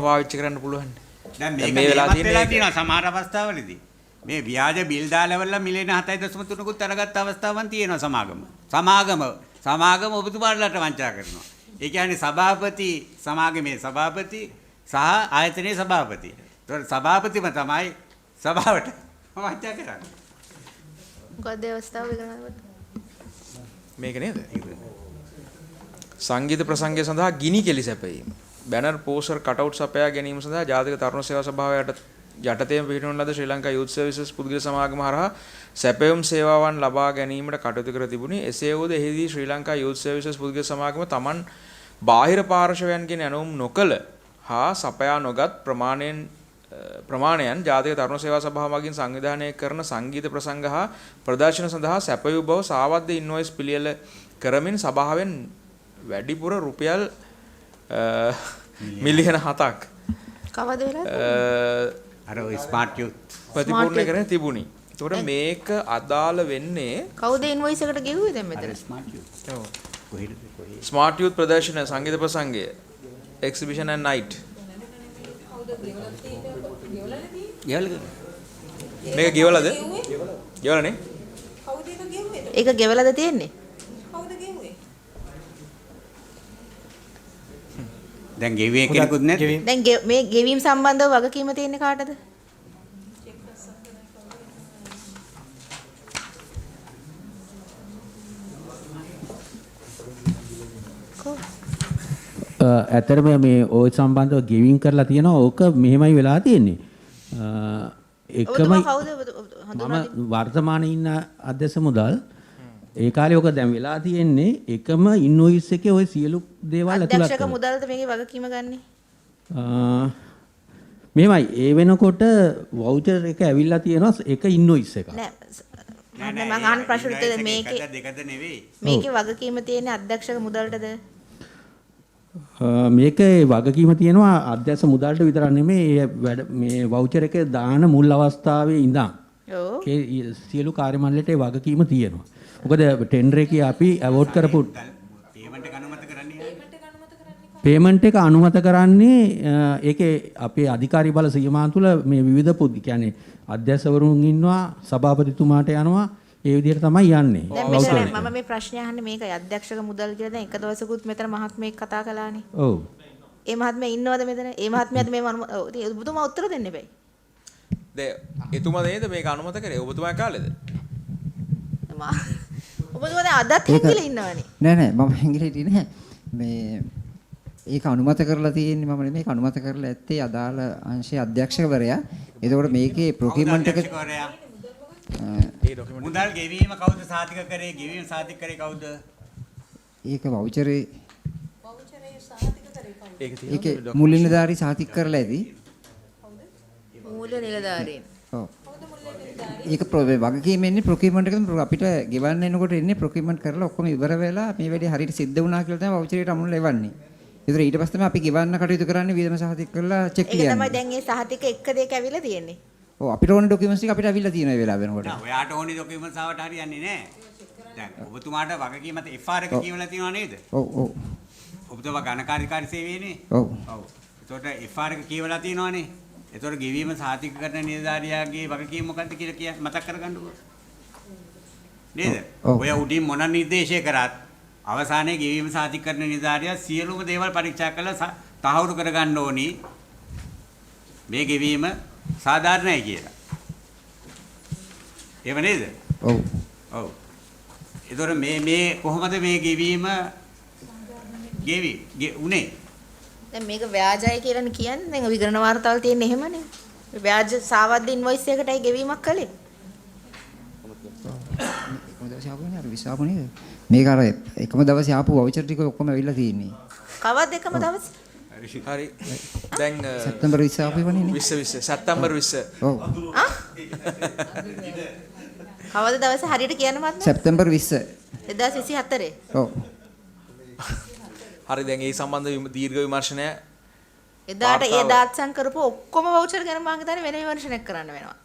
පාවිච්චි කරන්න පුළුවන්. දැන් මේ වෙලාව තියෙනවා සමහර අවස්ථාවලදී. මේ ව්‍යාජ බිල් දාලවල මිලියන 7.3කුත් අරගත්ත අවස්ථාවන් තියෙනවා සමාගම ඔබතුමාලට වංචා කරනවා. ඒ කියන්නේ සභාපති සමාගමේ සභාපති සහ ආයතනයේ සභාපති. ඒතකොට සභාපතිම තමයි සභාවට වංචා කරන්නේ. මොකද අවස්ථාව වෙනවද? මේක නේද? සංගීත ප්‍රසංගය සඳහා ගිනි කෙලි සැපයීම. බැනර් පෝස්ටර් කටවුට් සපයා ගැනීම සඳහා ජාතික තරුණ සේවා සභාව යටතේම පිහිටවන ලද ශ්‍රී ලංකා යූත් සර්විසස් පුද්ගල සමාගම හරහා සැපයුම් සේවාවන් ලබා ගැනීමට කටයුතු කර තිබුණි. එසේ වූද එහිදී ශ්‍රී ලංකා යූත් සර්විසස් පුද්ගල සමාගම තමන් බාහිර පාර්ශවයන්ගෙන් ඇනුම් නොකළ හා සපයා නොගත් ප්‍රමාණයන් ජාතික තරුණ සේවා සභාව මගින් සංවිධානය කරන සංගීත ප්‍රසංග හා ප්‍රදර්ශන සඳහා සැපයූ බව සාවද්ද ඉන්වොයිස් පිළියෙල කරමින් සභාවෙන් වැඩිපුර රුපියල් මිලියන 7ක් කවද වෙලාද? අර ස්මාර්ට් යූත් ප්‍රතිපූර්ණ කරගෙන තිබුණි. ඒතකොට මේක අදාළ වෙන්නේ කවුද ඉන්වොයිස් එකට ගෙවුවේ දැන් මෙතන? Smart youth. ඔව්. කොහෙද? ස්මාර්ට් යූත් ප්‍රදර්ශන සංගීත ප්‍රසංගය එක්සිබිෂන් ඇන්ඩ් නයිට්. මේක ගෙවලද? ගෙවලනේ. කවුද ඒක ගෙවුවේ? ඒක ගෙවලද තියෙන්නේ? කවුද ගෙවුවේ? දැන් ගෙවුවේ කෙනෙකුත් නැද්ද? දැන් මේ ගෙවීම් සම්බන්ධව වගකීම තියෙන්නේ කාටද? ඇතරම මේ ওই සම්බන්ධව ගෙවින් කරලා තියෙනවා. ඕක මෙහෙමයි වෙලා තියෙන්නේ. එකමයි මම වර්තමානයේ ඉන්න අධ්‍යක්ෂ මුදල් ඒ කාලේ ඔක දැන් වෙලා තියෙන්නේ එකම ඉන්වොයිස් එකේ ওই සියලු දේවල් ඇතුළත් කරලා. අධ්‍යක්ෂක මුදල්ද මේකේ වගකීම ගන්නෙ? මෙහෙමයි ඒ වෙනකොට වවුචර් එක ඇවිල්ලා තියෙනවා එක ඉන්වොයිස් එකක්. නෑ මම අහන ප්‍රශ්න උත්තර මේකේ දෙකද නෙවෙයි. මේකේ වගකීම තියෙන්නේ අධ්‍යක්ෂක මුදල්ටද? මේකේ වගකීම තියෙනවා අධ්‍යක්ෂ මුදල්ට විතරක් නෙමෙයි මේ වවුචර් එකේ දාන මුල් අවස්ථාවේ ඉඳන් ඒ සියලු කාර්ය මණ්ඩලයට ඒ වගකීම තියෙනවා. මොකද ටෙන්ඩර් එකේ අපි අවෝඩ් කරපු පේමන්ට් එක අනුමත කරන්නේ ඒකේ අපේ අධිකාරී බල සීමා තුළ මේ විවිධ කියන්නේ අධ්‍යක්ෂවරුන් ඉන්නවා සභාපතිතුමාට යනවා ඒ විදිහට තමයි යන්නේ. දැන් මෙතන මම මේ ප්‍රශ්නේ අහන්නේ මේකයි අධ්‍යක්ෂක මුදල් කියලා දැන් එක දවසකුත් මෙතන මහත්මයෙක් කතා කළානේ. ඔව්. ඒ මහත්මයා ඉන්නවද මෙතන? ඒ මහත්මයාද මේ ඔබතුමා උත්තර දෙන්න එපයි. දැන් එතුමා නේද මේක අනුමත කරේ? ඔබතුමා කාලේද? ඔබතුමා දැන් අදත් හැංගිලා ඉන්නවනේ. නෑ මම හැංගිලා හිටියේ නෑ. මේ ඒක අනුමත කරලා තියෙන්නේ මම නෙමෙයි. ඒක අනුමත කරලා ඇත්තේ අදාළ අංශයේ අධ්‍යක්ෂකවරයා. එතකොට මේකේ ප්‍රොකියුමන්ට් එක මුදල් ගෙවීම කවුද සාතික කරේ? ගෙවීම සාතික කරේ කවුද? ඒක වවුචරේ සාතික කරේ කවුද? ඒකේ මුල් නිලධාරී සාතික කරලා ඇති. කවුද? මූල්‍ය නිලධාරීන්. ඔව්. ඒක වගකීම එන්නේ ප්‍රොකියුමන්ට් එකෙන් අපිට ගෙවන්න එනකොට එන්නේ ප්‍රොකියුමන්ට් කරලා ඔක්කොම ඉවර වෙලා මේ වැඩේ හරියට සිද්ධ වුණා කියලා තමයි වවුචරේට අමුණ ලැබන්නේ. ඒතර ඊට පස්සේ තමයි අපි ගෙවන්න කටයුතු කරන්නේ වියදම සහතික කරලා චෙක් ලියන්නේ. ඒක තමයි දැන් මේ සහතික එක්ක දෙක ඇවිල්ලා තියෙන්නේ. ඔව් අපිට ඕනේ ඩොකියුමන්ට්ස් ටික අපිට අවිල්ලා තියෙන ඒ වෙලාව වෙනකොට. නෑ ඔයාට ඕනේ ඩොකියුමන්ට්ස් ආවට හරියන්නේ නෑ. දැන් ඔබතුමාට වගකීමත් FR එක කියවලා තියෙනව නේද? ඔව් ඔව්. ඔබතුමා ඝනකාර්යකාරී සේවයේනේ. ඔව්. ඔව්. ඒතකොට FR එක කියවලා තියෙනවනේ. ඒතකොට ගෙවීම සාතික කරන නිලධාරියාගේ වගකීම මොකක්ද කියලා මතක් කරගන්නකෝ. නේද? ඔය උඩින් මොන නිර්දේශය කරත් අවසානයේ ගෙවීම සාතික කරන නිලධාරියා සියලුම දේවල් පරීක්ෂා කරලා තහවුරු කරගන්න ඕනි. මේ ගෙවීම සාධාරණයි කියලා. ඒව නේද? ඔව්. ඔව්. ඒතොර මේ කොහොමද මේ ගෙවීම උනේ? දැන් මේක ව්‍යාජයි කියලානේ කියන්නේ. දැන් විගණන වාර්තාවල තියෙන එහෙමනේ. ව්‍යාජ සාවද්ද ඉන්වොයිස් එකටයි ගෙවීමක් කළේ. එකම දවසේ ආපුනේ අර විසාපු නේද? මේක අර එකම දවසේ ආපු වවුචර් ටික ඔක්කොම ඇවිල්ලා තියෙන්නේ. කවද්ද එකම දවසේ? හරි. දැන් සැප්තැම්බර් 20 ආපුවනේ නේ. 20 සැප්තැම්බර් 20. ඔව්. කවද දවසේ හරියට කියන්න මත්ද? සැප්තැම්බර් 20. 2024. ඔව්. හරි දැන් ඒ සම්බන්ධ දීර්ඝ විමර්ශනය එදාට ඒ දාත්සන් කරපු ඔක්කොම වවුචර් ගැන මම හිතන්නේ වෙන විමර්ශනයක් කරන්න වෙනවා.